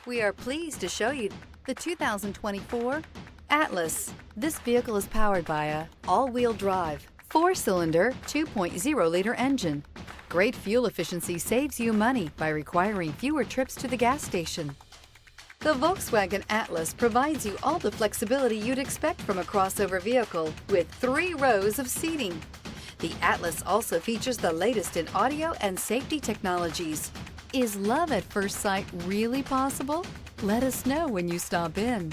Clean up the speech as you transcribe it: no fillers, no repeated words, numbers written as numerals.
We are pleased to show you the 2024 Atlas. This vehicle is powered by a all-wheel drive, 4-cylinder, 2.0-liter engine. Great fuel efficiency saves you money by requiring fewer trips to the gas station. The Volkswagen Atlas provides you all the flexibility you'd expect from a crossover vehicle with 3 rows of seating. The Atlas also features the latest in audio and safety technologies. Is love at first sight really possible? Let us know when you stop in.